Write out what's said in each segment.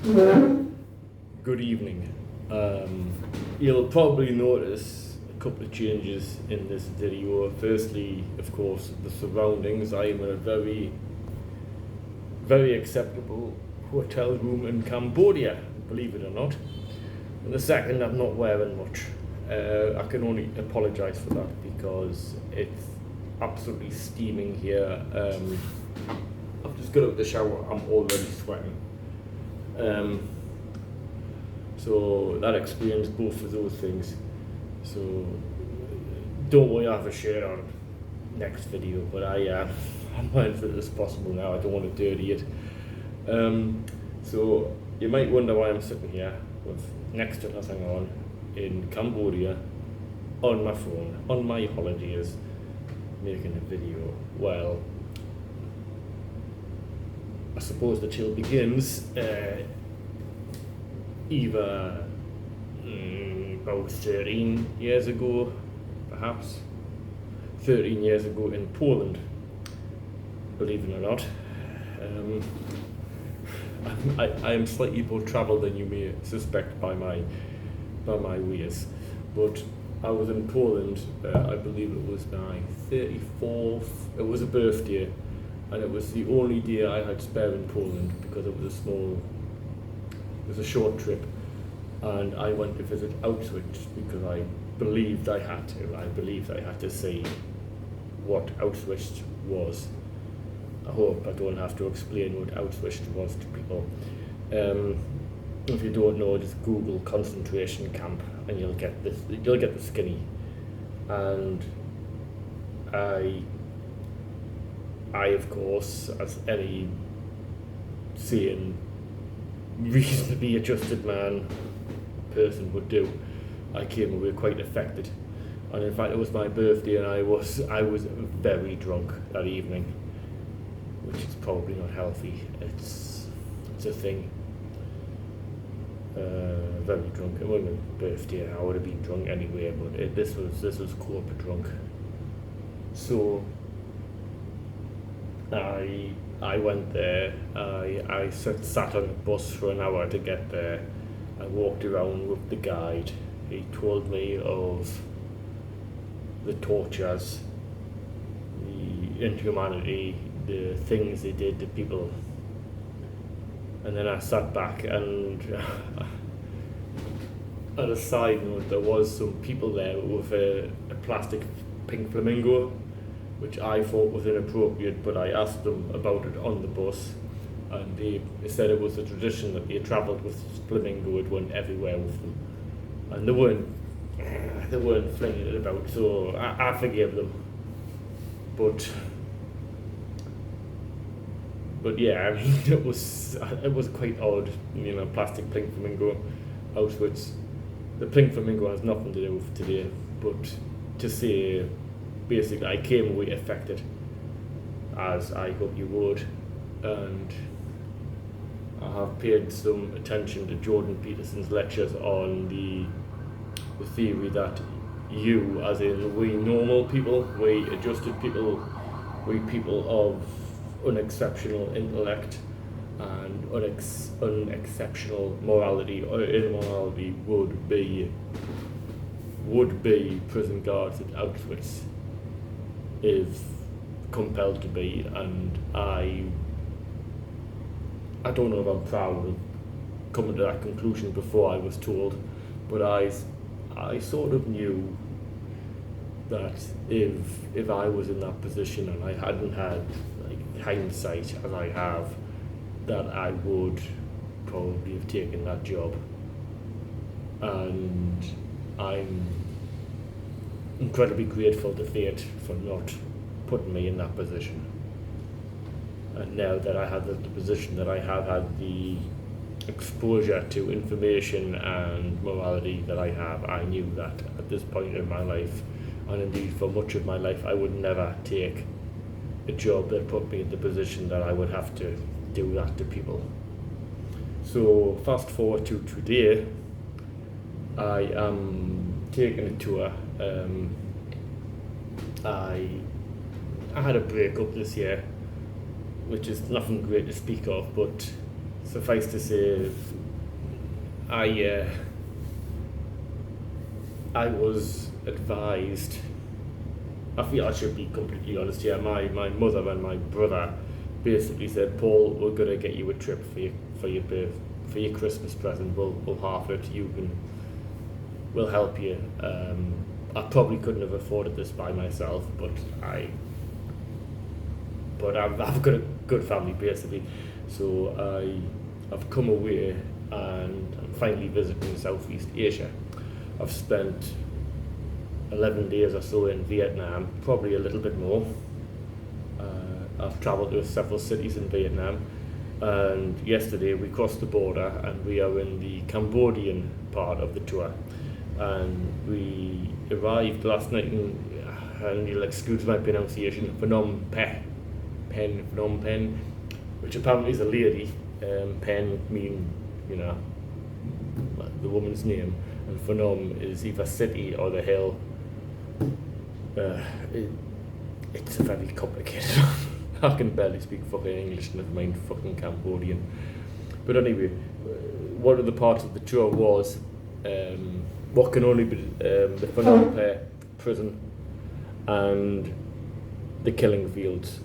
Good evening. You'll probably notice a couple of changes in this video. Firstly, of course, the surroundings. I am in a very, very acceptable hotel room in Cambodia, believe it or not. And the second, I'm not wearing much. I can only apologise for that because it's absolutely steaming here. I've just got out of the shower, I'm already sweating. So that explains both of those things. So don't worry, I have a shirt on next video, but I'm mindful as possible now. I don't want to dirty it. So you might wonder why I'm sitting here with next to nothing on in Cambodia on my phone on my holidays making a video. Well, I suppose the tale begins either about 13 years ago, perhaps 13 years ago in Poland, believe it or not. I am slightly more travelled than you may suspect by my ways, but I was in Poland, I believe it was my 34th, it was a birthday, and it was the only day I had spare in Poland because it was a short trip, and I went to visit Auschwitz because I believed I had to. I believed I had to see what Auschwitz was. I hope I don't have to explain what Auschwitz was to people. If you don't know, just Google concentration camp and you'll get the skinny. And I of course, as any sane, reasonably adjusted person would do, I came away quite affected. And in fact, it was my birthday, and I was very drunk that evening, which is probably not healthy. It's a thing. Very drunk. It wasn't a birthday. I would have been drunk anyway, but this was corporate drunk. So I went there. I sat on a bus for an hour to get there. I walked around with the guide. He told me of the tortures, the inhumanity, the things they did to people. And then I sat back, and on a side note, there was some people there with a plastic pink flamingo, which I thought was inappropriate, but I asked them about it on the bus, and they said it was a tradition that they travelled with flamingo. It went everywhere with them, and they weren't flinging it about, so I forgave them. But yeah, I mean, it was quite odd, plastic pink flamingo, Auschwitz. The pink flamingo has nothing to do with today, but to say, basically, I came away affected, as I hope you would, and I have paid some attention to Jordan Peterson's lectures on the theory that you, as in we normal people, we adjusted people, we people of unexceptional intellect and unexceptional morality or immorality would be prison guards at Auschwitz if compelled to be, and I don't know if I'm proud of coming to that conclusion before I was told, but I sort of knew that if I was in that position and I hadn't had hindsight as I have, that I would probably have taken that job. And I'm incredibly grateful to fate for not putting me in that position. And now that I have the position that I have had, the exposure to information and morality that I have, I knew that at this point in my life, and indeed for much of my life, I would never take a job that put me in the position that I would have to do that to people. So fast forward to today, I am taking a tour. I had a breakup this year, which is nothing great to speak of, but suffice to say, I was advised. I feel I should be completely honest here. My mother and my brother basically said, Paul, we're gonna get you a trip for your Christmas present. We'll half it. We'll help you. I probably couldn't have afforded this by myself, but I've got a good family basically, so I've come away and I'm finally visiting Southeast Asia. I've spent 11 days or so in Vietnam, probably a little bit more. I've travelled to several cities in Vietnam, and yesterday we crossed the border and we are in the Cambodian part of the tour. And we arrived last night and you'll excuse my pronunciation, Phnom Penh, which apparently is a lady. Pen mean, the woman's name, and Phnom is either city or the hill. It's very complicated. I can barely speak fucking English, never mind fucking Cambodian. But anyway, one of the parts of the tour was what can only be the Phnom Penh prison and the killing fields.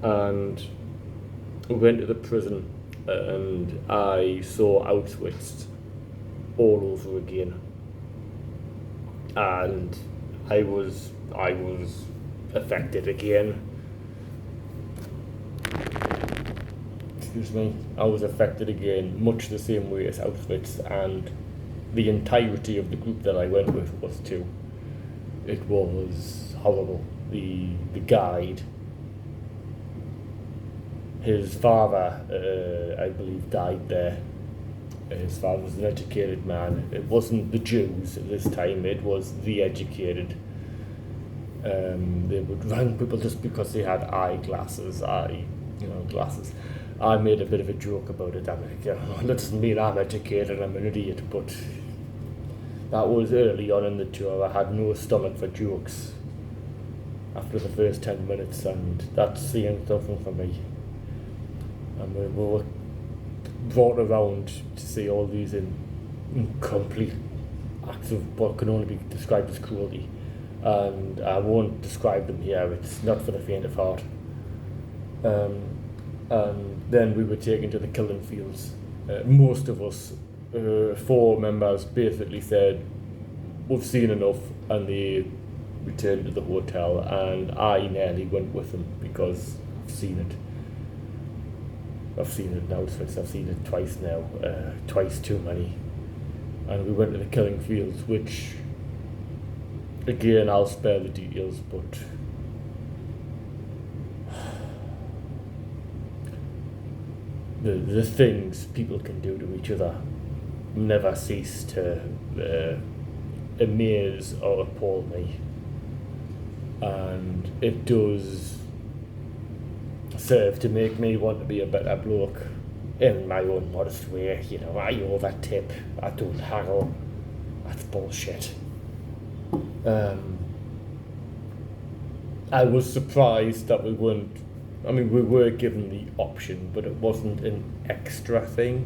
And we went to the prison and I saw Auschwitz all over again. And I was affected again. Excuse me. I was affected again, much the same way as Auschwitz, and the entirety of the group that I went with was too. It was horrible. The guide, his father, I believe, died there. His father was an educated man. It wasn't the Jews at this time, it was the educated. They would rank people just because they had eyeglasses, glasses. I made a bit of a joke about it. I'm like, that doesn't mean I'm educated, I'm an idiot, but that was early on in the tour. I had no stomach for jokes after the first 10 minutes, and that's saying something for me. And we were brought around to see all these incomplete acts of what can only be described as cruelty. And I won't describe them here, it's not for the faint of heart. And then we were taken to the killing fields. Most of us, 4 members, basically said, we've seen enough, and they returned to the hotel, and I nearly went with them because I've seen it. I've seen it now, I've seen it twice now, twice too many. And we went to the killing fields, which, again, I'll spare the details, but the things people can do to each other never cease to amaze or appall me. And it does serve to make me want to be a better bloke in my own modest way. I over tip, I don't haggle. That's bullshit. I was surprised that we were given the option, but it wasn't an extra thing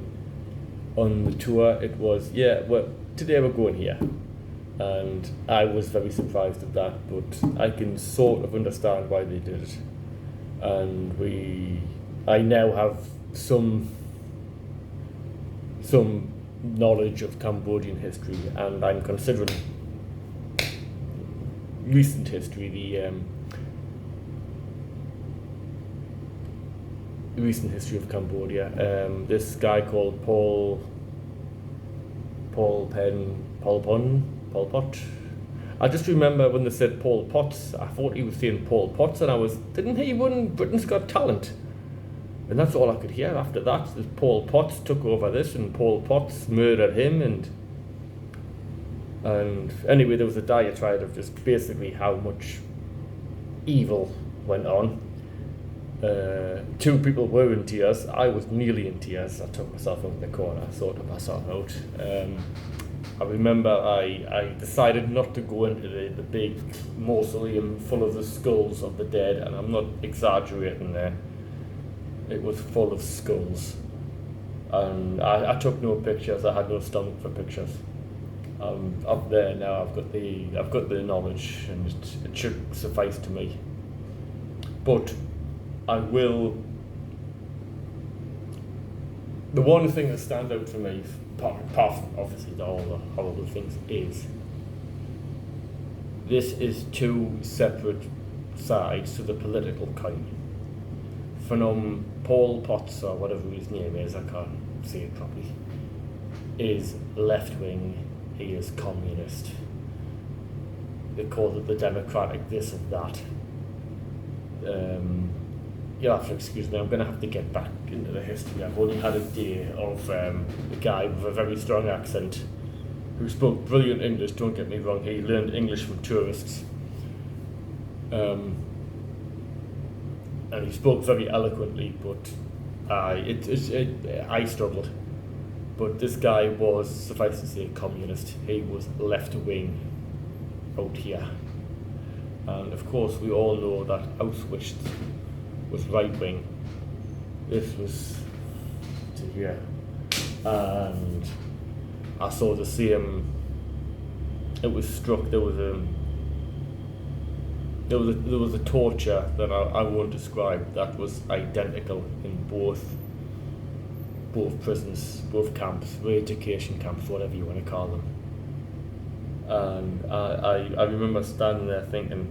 on the tour. It was, today we're going here. And I was very surprised at that, but I can sort of understand why they did it. And I now have some knowledge of Cambodian history, and I'm considering recent history, the recent history of Cambodia. This guy called Pol Pot. I just remember when they said Pol Pot, I thought he was saying Pol Pot, and didn't he win Britain's Got Talent? And that's all I could hear after that. Pol Pot took over this, and Pol Pot murdered him, and anyway, there was a diatribe of just basically how much evil went on. 2 people were in tears. I was nearly in tears. I took myself into the corner, sorted myself out. I remember I decided not to go into the big mausoleum full of the skulls of the dead, and I'm not exaggerating there. It was full of skulls. and I took no pictures. I had no stomach for pictures. Up there now, I've got the knowledge, and it should suffice to me. But I will. The one thing that stands out for me, apart from obviously all the horrible things, is this is two separate sides to the political coin. From Paul Potts, or whatever his name is, I can't say it properly, is left wing, he is communist. They call it the democratic this and that. You'll have to excuse me, I'm going to have to get back into the history. I've only had a day of a guy with a very strong accent who spoke brilliant English, don't get me wrong, he learned English from tourists. And he spoke very eloquently, but I struggled. But this guy was, suffice to say, communist. He was left wing out here. And of course, we all know that Auschwitz was right wing. This was to here. And I saw the same. It was struck. There was a torture that I won't describe that was identical in both prisons, both camps, re-education camps, whatever you want to call them. And I remember standing there thinking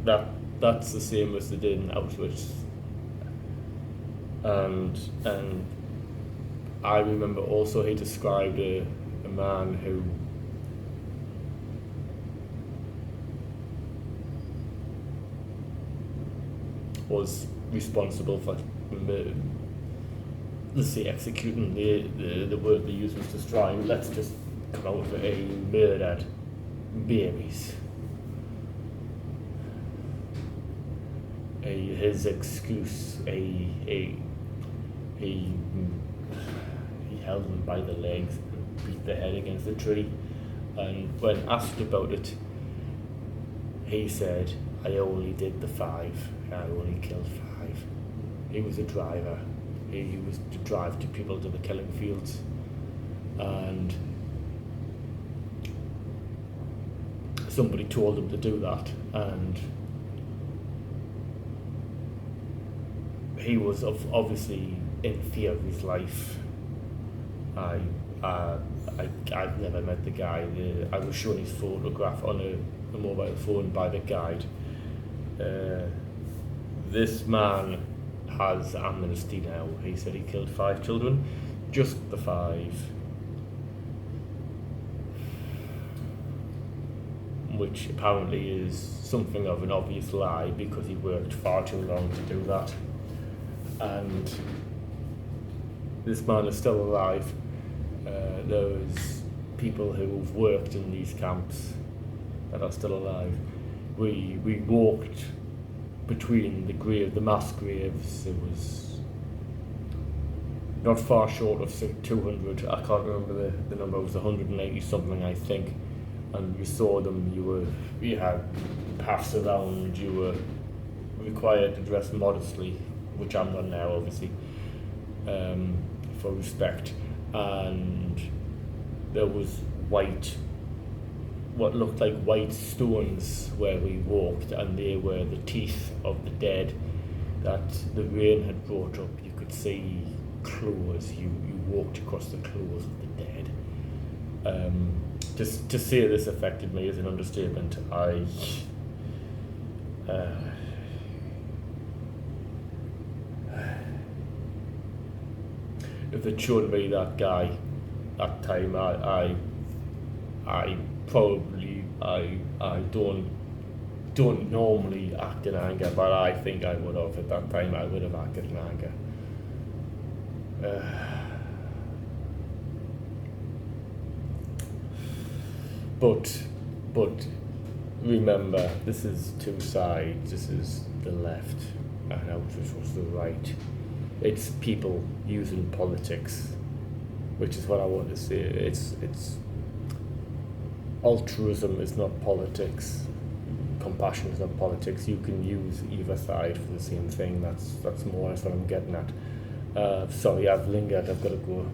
that's the same as they did in Auschwitz. And I remember also he described a man who was responsible for, let's say, executing. The word they used was destroying. Let's just come out with a murdered babies. His excuse, he held them by the legs and beat their head against the tree. And when asked about it, he said, I only did the 5. I only killed 5. He was a driver. He was to drive to people to the killing fields. And somebody told him to do that. And he was obviously in fear of his life. I've never met the guy. I was shown his photograph on a mobile phone by the guide. This man has amnesty now. He said he killed 5 children, just the 5. Which apparently is something of an obvious lie because he worked far too long to do that. And this man is still alive. There's people who've worked in these camps that are still alive. We walked between the mass graves. It was not far short of 200. I can't remember the number. It was 180 something, I think. And you saw them. You had paths around. You were required to dress modestly, which I'm not now, obviously, for respect. And there was what looked like white stones where we walked, and they were the teeth of the dead that the rain had brought up. You could see claws. You walked across the claws of the dead. Just to say this affected me is an understatement. If it showed me that guy that time, I don't normally act in anger, but I think I would have. At that time I would have acted in anger. But remember, this is two sides. This is the left and Auschwitz was the right. It's people using politics, which is what I want to say. It's altruism is not politics. Compassion is not politics. You can use either side for the same thing. That's more or less what I'm getting at. Sorry, I've lingered. I've got to go.